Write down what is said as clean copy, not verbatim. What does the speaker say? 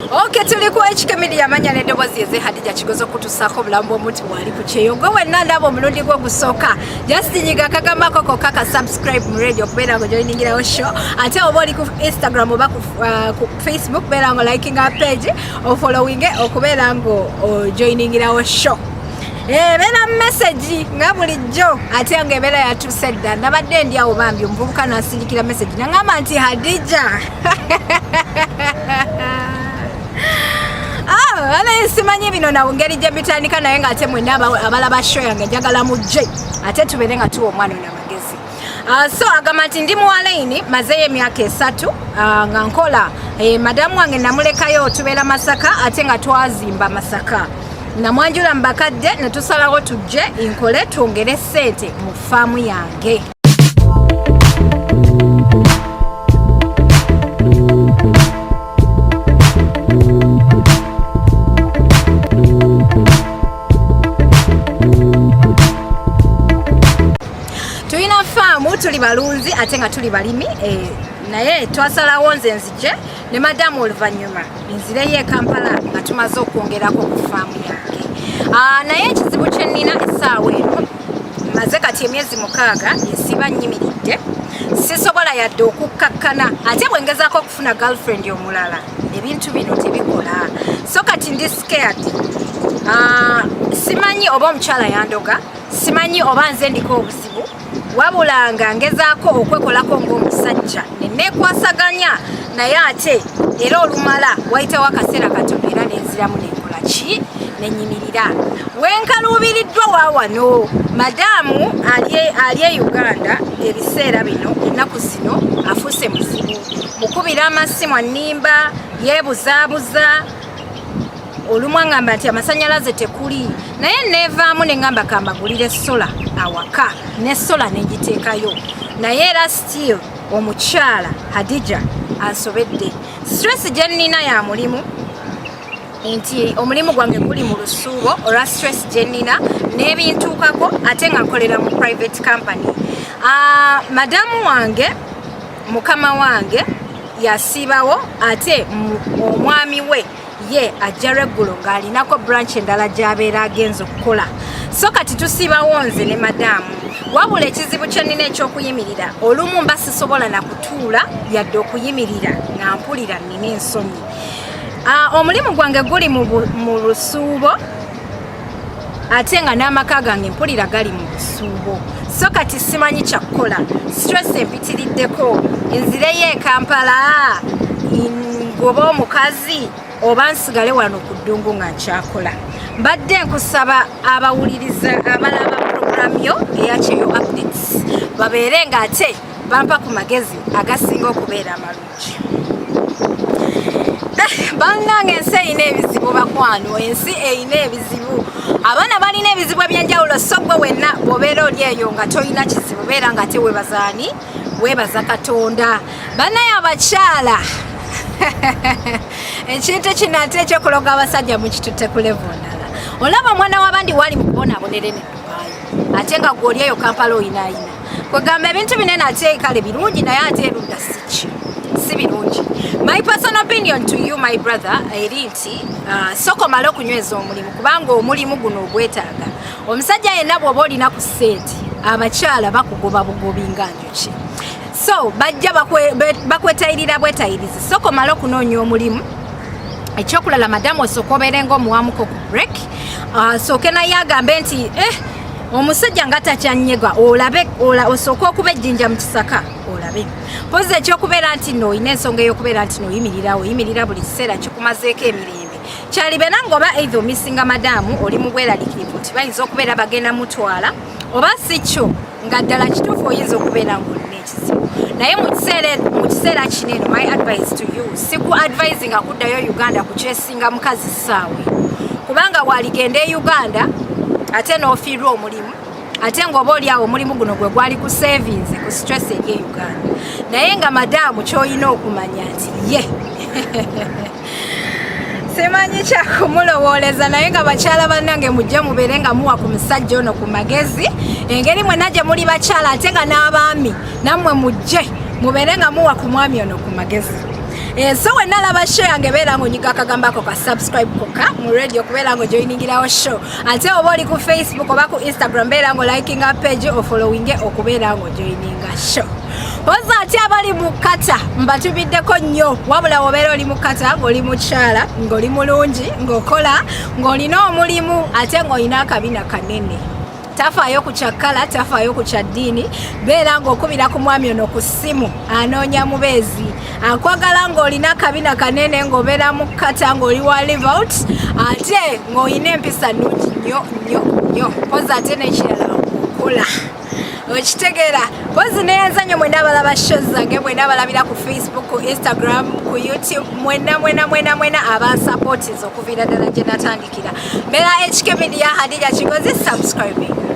Okay, tulikuwa HK Media manya nedobozi eze Hadija Kigozo kutusako bulambo omuti wali kucheyo gwe nandabo mulundi gwo gusoka just nyiga kagamba koko kaka subscribe mu radio kubera ngo joining ira show ate oboli ku Instagram oba ku Facebook bera ngo liking our page o following okubera ngo joining ira show bena message nga bulijjo ate ngebera ya tusedda nabadde ndi awo bambi mvubuka nasirikira message nangama nti Hadija ala simanyi bino na ngeri je bitandika naye nga ate mwena abalaba show yange njagala mujje ate tubere nga tuwo omwana na magezi so agamati ndi muwalaini mazeye emyaka 3 nga nkola madamu wange namulekayo tubera Masaka ate nga twazimba Masaka namwanjula mbakadde ne tusalawo tujje inkole tuongere sente mu faamu yange. Tuina faamu tuli balunzi ate nga tuli balimi naye twasalawo nze nzije ne madamu oluvanyuma nzireye Kampala nga tumaze okwongerako ku faamu yange. Naye ekizibu kye nnina essaawa eno maze kati emyezi 6 esiba nnyimiridde sisobola yadde okukkakkana ate bwe ngezaako okufuna girlfriend omulala ebintu bino tebikola so kati ndi scared. Simanyi oba omukyala yandoga, simanyi oba nze ndiko obuzibu wabulanga ngezaako okwekolako ng'omusajja nenekwasaganya naye ate era olumala wayitawo akaseera katono era nenziramu nenkola ki nenyimirira wenkaluubiriddwa waawano madamu ali Uganda ebiseera bino ennaku zino afuuse muzibu mukubira amasimu annimba yeebuzaabuza olumwa ngamba nti amasanyalaze tekuli naye neevaamu nengamba kambagulire sola awaka ne sola negiteekayo naye era still omukyala Hadija ansobedde stress gye nnina ya mulimu nti omulimu gwange guli mu lusuubo olwa stress gye nnina n'ebintuukako ate nga nkolera mu private company. Madamu wange mukama wange yasiibawo ate omwami we ye ajja regulo ng'alinako branch endala gy'abeera agenza okukola so kati tusiibawo nze ne madamu wabula ekizibu kye nnina ekyokuyimirira olumu mba sisobola na kutuula yadde okuyimirira nga mpulira nnina ensonyi. Omulimu gwange guli mu lusuubo ate nga n'amaka gange mpulira gali mu lusuubo so kati simanyi kyakukola stress empitiriddeko enzireyo e Kampala ngoba omukazi oba nsigale wano ku ddungu nga nkyakola. Mbadde nkusaba abawuliriza abalaba program yo eya Kyeyo Updates babeere nga ate bampa ku magezi agasinga okubeera amalungi. Bannange ensi eyina ebizibu bakwano, ensi eyina ebizibu, abaana balina ebizibu ebyenjawulo so gwe wenna bw'obeera oli eyo nga tolina kizibu beera nga te weebazaani weebaza Katonda. Bannaye abakyala ekintu kino ate ekyokuloga abasajja mukitutte ku level ndala. Olaba omwana w'abandi wali mu kubonaabonere ne Dubai ate nga gw'oli eyo Kampala oyinaayina kwegamba ebintu binene ate kale birungi naye ate erudda si birungi. My personal opinion to you my brother eri nti soko malo kunyweza omulimu kubanga omulimu guno ogwetaaga. Omusajja yenna bw'oba olina ku ssente abakyala bakugoba bugobi nga njuki so bajja bakwetayirira bwetayirizi soko malo kunoonya omulimu. Ekyokulala madamu osooka obeere ng'omuwamuko ku break sooke naye agambe nti omusajja nga takyanyega olabe osooka okuba ejjinja mu kisaka olabe pozi ekyokubeera nti no olina ensonga ey'okubeera nti oyimirira buli kiseera kikumazeeko emirembe kyalibeera ng'oba either omisinga madamu oli mu bweraliikirivu nti bayinza okubeera bagenda mutwala oba si kyo nga ddala kituufu oyinza okubeera ng'olina ekizibu. Naye mu kiseera kino eno my advice to you si ku advise nga kuddayo Uganda kukyesinga mukazi ssaawe kubanga waligenda e Uganda ate n'ofiirwa omulimu ate ng'oba oli awo omulimu guno gwe gwali ku savings ku stress eri e Uganda naye nga madamu ky'olina okumanya nti ye simanyi kyakumulowooleza naye nga bakyala bannange mujje mubeere nga muwa ku musajja ono ku magezi engeri mwenna gye muli bakyala ate nga n'abaami nammwe mujje mubeere nga muwa ku mwami ono ku magezi. So when nalaba share ngebera ngo nyiga kagambako ka subscribe koka mu radio kubera ngo joiningirawo show ate oba oli ku Facebook oba ku Instagram bera ngo liking a page o following okubera ngo joininga show. Poza ati abali mukata mbatubiddeko nnyo wabula obeera oli mukata ng'oli mukyala ng'oli mulungi ng'okola ng'olina omulimu ate ng'olina akabina kanene. Tafaayo ku kyakala, tafaayo ku kyaddiini, beera ng'okubira ku mwami ono ku ssimu anoonya mubeezi akwagala ng'olina akabina kanene ng'obeera mukata ng'oli wa live out ate ng'olina empisa nnungi nnyo poza ate n'ekirala okukola. Okitegeera pozi neyanzanyo mwenda abalaba shows zange mwenda abalabira ku Facebook, ku Instagram, ku YouTube mwena abansupportiza okuviira ddala gye natandikira. Mbeera HK Media Hadija Kigozi subscribing.